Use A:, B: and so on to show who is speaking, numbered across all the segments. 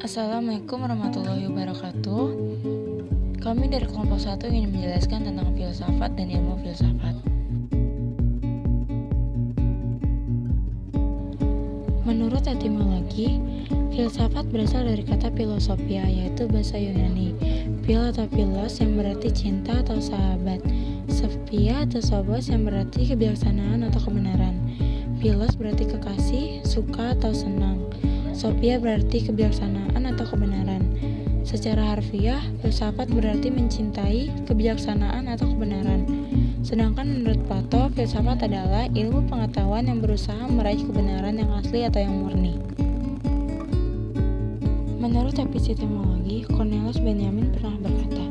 A: Assalamualaikum warahmatullahi wabarakatuh. Kami dari kelompok 1 ingin menjelaskan tentang filsafat dan ilmu filsafat. Menurut etimologi, filsafat berasal dari kata filosofia, yaitu bahasa Yunani. Phil atau philos yang berarti cinta atau sahabat. Sophia atau sophos yang berarti kebijaksanaan atau kebenaran. Philos berarti kekasih, suka atau senang. Sophia berarti kebijaksanaan atau kebenaran. Secara harfiah, filsafat berarti mencintai kebijaksanaan atau kebenaran. Sedangkan menurut Plato, filsafat adalah ilmu pengetahuan yang berusaha meraih kebenaran yang asli atau yang murni. Menurut epistemologi, Cornelius Benjamin pernah berkata,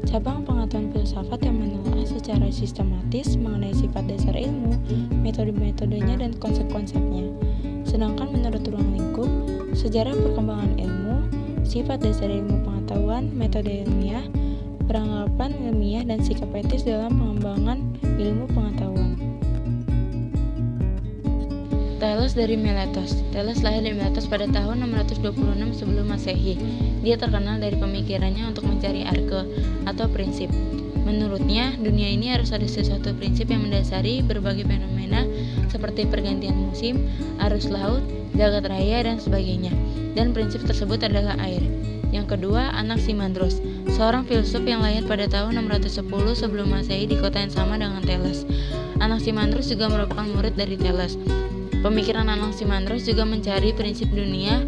A: cabang pengetahuan filsafat yang menelaah secara sistematis mengenai sifat dasar ilmu, metode-metodenya, dan konsep-konsepnya. Sedangkan menurut ruang lingkup, sejarah perkembangan ilmu, sifat dasar ilmu pengetahuan, metode ilmiah, peranggapan ilmiah, dan sikap etis dalam pengembangan ilmu pengetahuan. Thales dari Miletos. Thales lahir di Miletos pada tahun 626 sebelum Masehi. Dia terkenal dari pemikirannya untuk mencari arke atau prinsip. Menurutnya, dunia ini harus ada sesuatu prinsip yang mendasari berbagai fenomena seperti pergantian musim, arus laut, jagat raya, dan sebagainya. Dan prinsip tersebut adalah air. Yang kedua, Anaximandros, seorang filsuf yang lahir pada tahun 610 sebelum Masehi di kota yang sama dengan Thales. Anaximandros juga merupakan murid dari Thales. Pemikiran Anaximandros juga mencari prinsip dunia,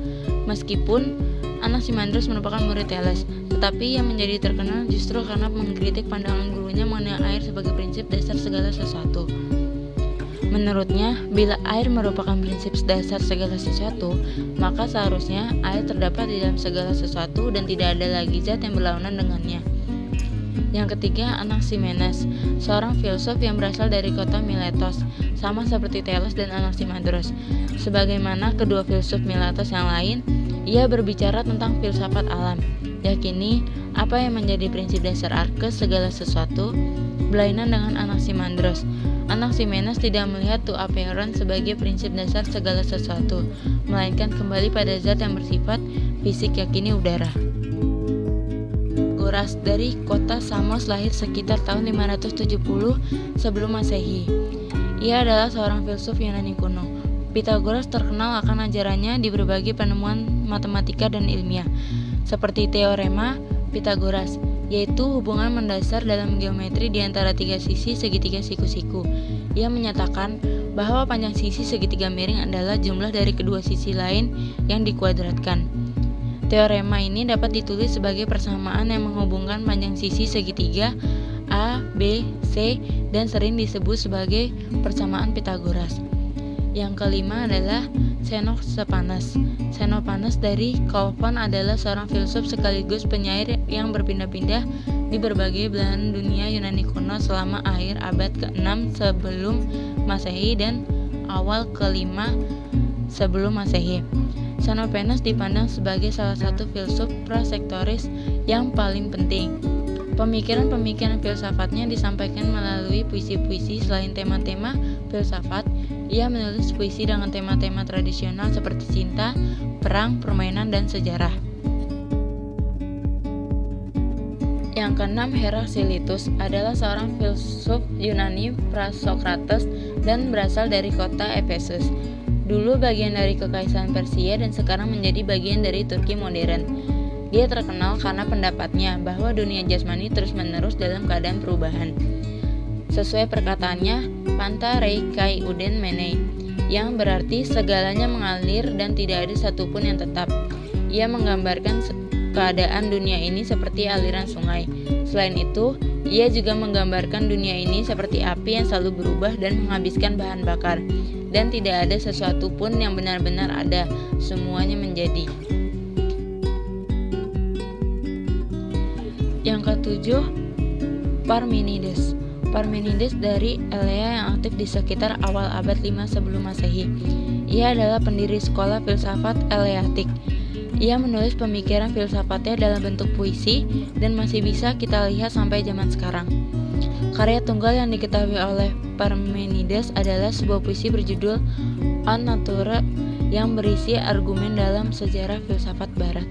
A: meskipun Anaximandros merupakan murid Thales, tetapi ia menjadi terkenal justru karena mengkritik pandangan gurunya mengenai air sebagai prinsip dasar segala sesuatu. Menurutnya, bila air merupakan prinsip dasar segala sesuatu, maka seharusnya air terdapat di dalam segala sesuatu dan tidak ada lagi zat yang berlawanan dengannya. Yang ketiga, Anaximenes, seorang filsuf yang berasal dari kota Miletos, sama seperti Thales dan Anaximandros. Sebagaimana kedua filsuf Miletos yang lain, ia berbicara tentang filsafat alam, yakini apa yang menjadi prinsip dasar arke segala sesuatu, berlainan dengan Anaximandros. Anaximenes tidak melihat to appearance sebagai prinsip dasar segala sesuatu, melainkan kembali pada zat yang bersifat fisik, yakini udara. Pythagoras dari kota Samos lahir sekitar tahun 570 sebelum Masehi. Ia adalah seorang filsuf Yunani kuno. Pythagoras terkenal akan ajarannya di berbagai penemuan matematika dan ilmiah, seperti teorema Pythagoras, yaitu hubungan mendasar dalam geometri di antara tiga sisi segitiga siku-siku. Ia menyatakan bahwa panjang sisi segitiga miring adalah jumlah dari kedua sisi lain yang dikuadratkan. Teorema ini dapat ditulis sebagai persamaan yang menghubungkan panjang sisi segitiga A, B, C, dan sering disebut sebagai persamaan Pythagoras. Yang kelima adalah Xenophanes. Xenophanes dari Chalcon adalah seorang filsuf sekaligus penyair yang berpindah-pindah di berbagai belahan dunia Yunani kuno selama akhir abad ke-6 sebelum Masehi dan awal ke-5 sebelum Masehi. Xenophanes dipandang sebagai salah satu filsuf prasektoris yang paling penting. Pemikiran-pemikiran filsafatnya disampaikan melalui puisi-puisi. Selain tema-tema filsafat, ia menulis puisi dengan tema-tema tradisional seperti cinta, perang, permainan, dan sejarah. Yang keenam, Heraklitus adalah seorang filsuf Yunani pra-Sokrates dan berasal dari kota Efesus. Dulu bagian dari Kekaisaran Persia dan sekarang menjadi bagian dari Turki modern. Dia terkenal karena pendapatnya bahwa dunia jasmani terus-menerus dalam keadaan perubahan. Sesuai perkataannya, Panta rei kai uden menei, yang berarti segalanya mengalir dan tidak ada satupun yang tetap. Ia menggambarkan keadaan dunia ini seperti aliran sungai. Selain itu, ia juga menggambarkan dunia ini seperti api yang selalu berubah dan menghabiskan bahan bakar. Dan tidak ada sesuatu pun yang benar-benar ada, semuanya menjadi. Yang ketujuh, Parmenides. Parmenides dari Elea yang aktif di sekitar awal abad 5 sebelum Masehi. Ia adalah pendiri sekolah filsafat Eleatik. Ia menulis pemikiran filsafatnya dalam bentuk puisi dan masih bisa kita lihat sampai zaman sekarang. Karya tunggal yang diketahui oleh Parmenides adalah sebuah puisi berjudul On Nature yang berisi argumen dalam sejarah filsafat barat.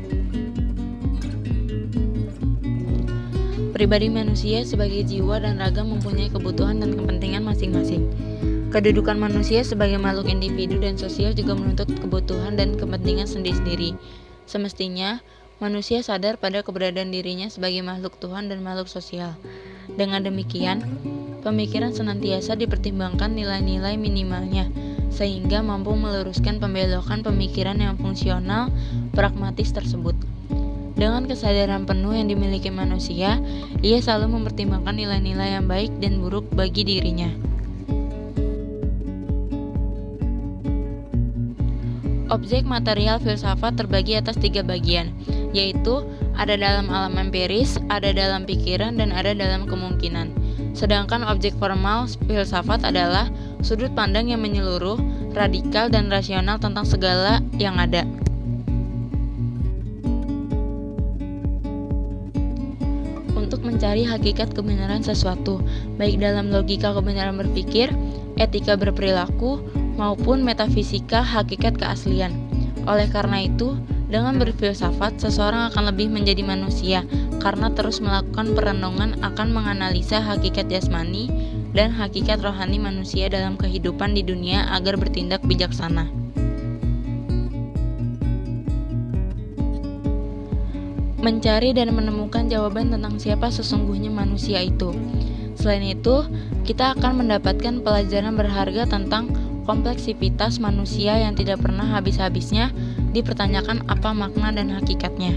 A: Pribadi manusia sebagai jiwa dan raga mempunyai kebutuhan dan kepentingan masing-masing. Kedudukan manusia sebagai makhluk individu dan sosial juga menuntut kebutuhan dan kepentingan sendiri-sendiri. Semestinya, manusia sadar pada keberadaan dirinya sebagai makhluk Tuhan dan makhluk sosial. Dengan demikian, pemikiran senantiasa dipertimbangkan nilai-nilai minimalnya, sehingga mampu meluruskan pembelokan pemikiran yang fungsional, pragmatis tersebut. Dengan kesadaran penuh yang dimiliki manusia, ia selalu mempertimbangkan nilai-nilai yang baik dan buruk bagi dirinya. Objek material filsafat terbagi atas 3 bagian, yaitu ada dalam alam empiris, ada dalam pikiran, dan ada dalam kemungkinan. Sedangkan objek formal filsafat adalah sudut pandang yang menyeluruh, radikal, dan rasional tentang segala yang ada. Untuk mencari hakikat kebenaran sesuatu, baik dalam logika kebenaran berpikir, etika berperilaku, maupun metafisika hakikat keaslian. Oleh karena itu, dengan berfilsafat, seseorang akan lebih menjadi manusia karena terus melakukan perenungan akan menganalisa hakikat jasmani dan hakikat rohani manusia dalam kehidupan di dunia agar bertindak bijaksana. Mencari dan menemukan jawaban tentang siapa sesungguhnya manusia itu. Selain itu, kita akan mendapatkan pelajaran berharga tentang kompleksitas manusia yang tidak pernah habis-habisnya dipertanyakan apa makna dan hakikatnya.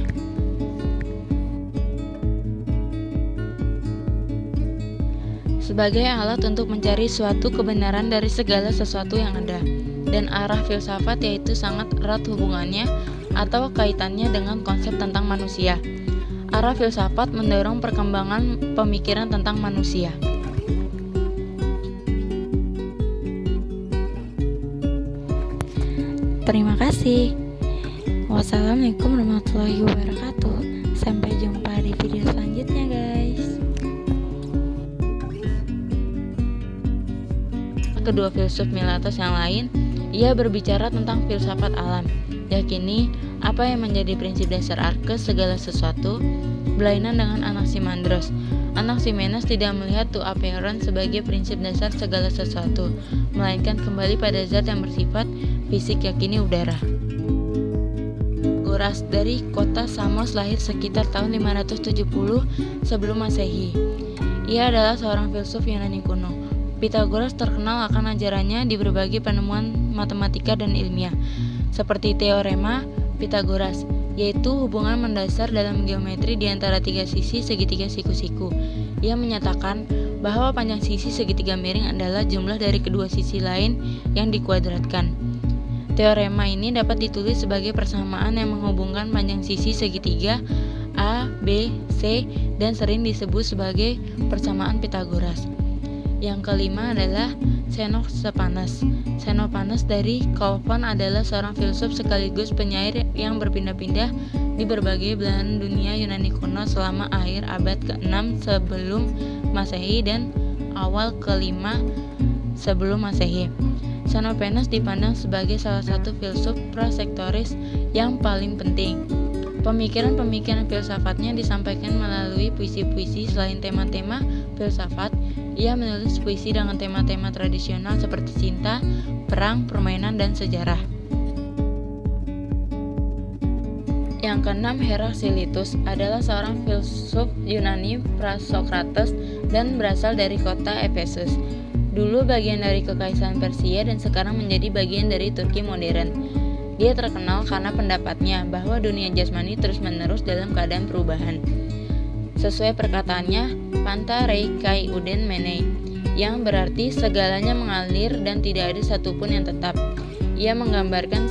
A: Sebagai alat untuk mencari suatu kebenaran dari segala sesuatu yang ada, dan arah filsafat yaitu sangat erat hubungannya atau kaitannya dengan konsep tentang manusia. Arah filsafat mendorong perkembangan pemikiran tentang manusia. Terima kasih. Wassalamualaikum warahmatullahi wabarakatuh. Sampai jumpa di video selanjutnya, guys. Kedua filsuf Miletus yang lain, ia berbicara tentang filsafat alam. Yakini apa yang menjadi prinsip dasar arkes segala sesuatu, berlainan dengan Anaximandros. Anaximenes tidak melihat to appearance sebagai prinsip dasar segala sesuatu, melainkan kembali pada zat yang bersifat fisik yakini udara. Pitagoras dari kota Samos lahir sekitar tahun 570 sebelum Masehi. Ia adalah seorang filsuf Yunani kuno. Pitagoras terkenal akan ajarannya di berbagai penemuan matematika dan ilmiah, seperti teorema Pitagoras, yaitu hubungan mendasar dalam geometri di antara tiga sisi segitiga siku-siku. Ia menyatakan bahwa panjang sisi segitiga miring adalah jumlah dari kedua sisi lain yang dikuadratkan. Teorema ini dapat ditulis sebagai persamaan yang menghubungkan panjang sisi segitiga A, B, C, dan sering disebut sebagai persamaan Pitagoras. Yang kelima adalah Xenophanes. Xenophanes dari Kolfon adalah seorang filsuf sekaligus penyair yang berpindah-pindah di berbagai belahan dunia Yunani kuno selama akhir abad ke-6 sebelum Masehi dan awal ke-5 sebelum Masehi. Xenophanes dipandang sebagai salah satu filsuf prasektoris yang paling penting. Pemikiran-pemikiran filsafatnya disampaikan melalui puisi-puisi. Selain tema-tema filsafat, ia menulis puisi dengan tema-tema tradisional seperti cinta, perang, permainan, dan sejarah. Yang keenam, Heraklitus adalah seorang filsuf Yunani pra-Sokrates dan berasal dari kota Efesus. Dulu bagian dari Kekaisaran Persia dan sekarang menjadi bagian dari Turki modern. Dia terkenal karena pendapatnya bahwa dunia jasmani terus-menerus dalam keadaan perubahan. Sesuai perkataannya, Panta rei kai uden menei, yang berarti segalanya mengalir dan tidak ada satupun yang tetap. Ia menggambarkan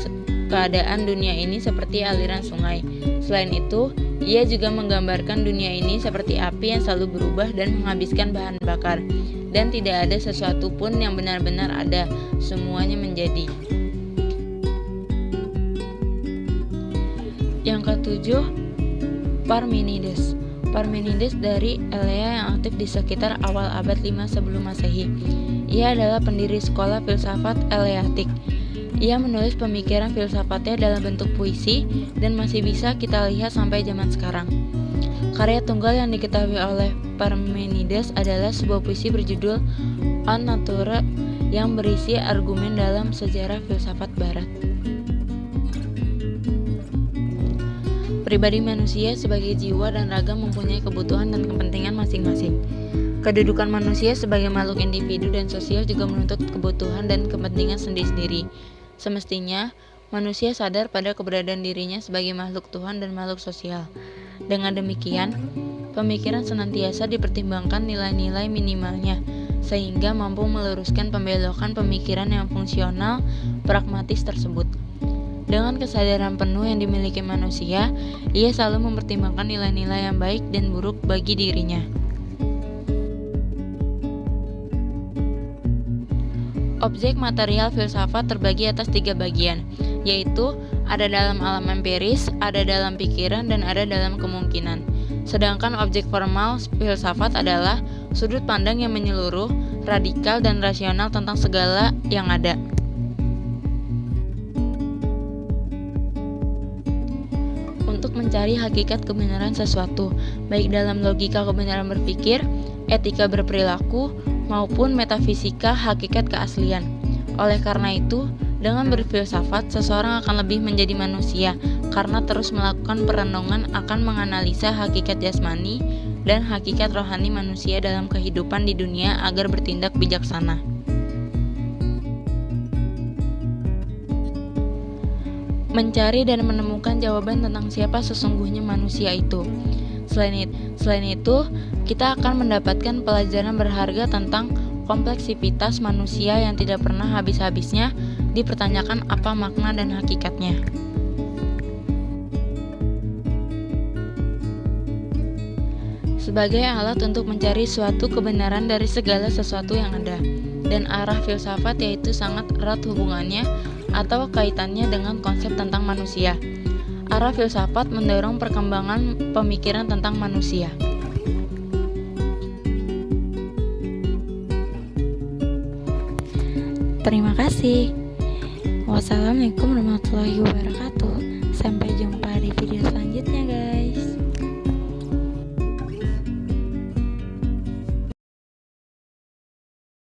A: keadaan dunia ini seperti aliran sungai. Selain itu, ia juga menggambarkan dunia ini seperti api yang selalu berubah dan menghabiskan bahan bakar. Dan tidak ada sesuatu pun yang benar-benar ada, semuanya menjadi. Yang ketujuh, Parmenides. Parmenides dari Elea yang aktif di sekitar awal abad 5 sebelum Masehi. Ia adalah pendiri sekolah filsafat Eleatik. Ia menulis pemikiran filsafatnya dalam bentuk puisi dan masih bisa kita lihat sampai zaman sekarang. Karya tunggal yang diketahui oleh Parmenides adalah sebuah puisi berjudul On Nature yang berisi argumen dalam sejarah filsafat barat. Pribadi manusia sebagai jiwa dan raga mempunyai kebutuhan dan kepentingan masing-masing. Kedudukan manusia sebagai makhluk individu dan sosial juga menuntut kebutuhan dan kepentingan sendiri-sendiri. Semestinya, manusia sadar pada keberadaan dirinya sebagai makhluk Tuhan dan makhluk sosial. Dengan demikian, pemikiran senantiasa dipertimbangkan nilai-nilai minimalnya, sehingga mampu meluruskan pembelokan pemikiran yang fungsional, pragmatis tersebut. Dengan kesadaran penuh yang dimiliki manusia, ia selalu mempertimbangkan nilai-nilai yang baik dan buruk bagi dirinya. Objek material filsafat terbagi atas 3 bagian, yaitu ada dalam alam empiris, ada dalam pikiran, dan ada dalam kemungkinan. Sedangkan objek formal filsafat adalah sudut pandang yang menyeluruh, radikal, dan rasional tentang segala yang ada. Untuk mencari hakikat kebenaran sesuatu, baik dalam logika kebenaran berpikir, etika berperilaku, maupun metafisika hakikat keaslian. Oleh karena itu, dengan berfilsafat, seseorang akan lebih menjadi manusia karena terus melakukan perenungan akan menganalisa hakikat jasmani dan hakikat rohani manusia dalam kehidupan di dunia agar bertindak bijaksana. Mencari dan menemukan jawaban tentang siapa sesungguhnya manusia itu. Selain itu, kita akan mendapatkan pelajaran berharga tentang kompleksitas manusia yang tidak pernah habis-habisnya dipertanyakan apa makna dan hakikatnya. Sebagai alat untuk mencari suatu kebenaran dari segala sesuatu yang ada, dan arah filsafat yaitu sangat erat hubungannya atau kaitannya dengan konsep tentang manusia. Arah filsafat mendorong perkembangan pemikiran tentang manusia. Terima kasih. Wassalamualaikum warahmatullahi wabarakatuh.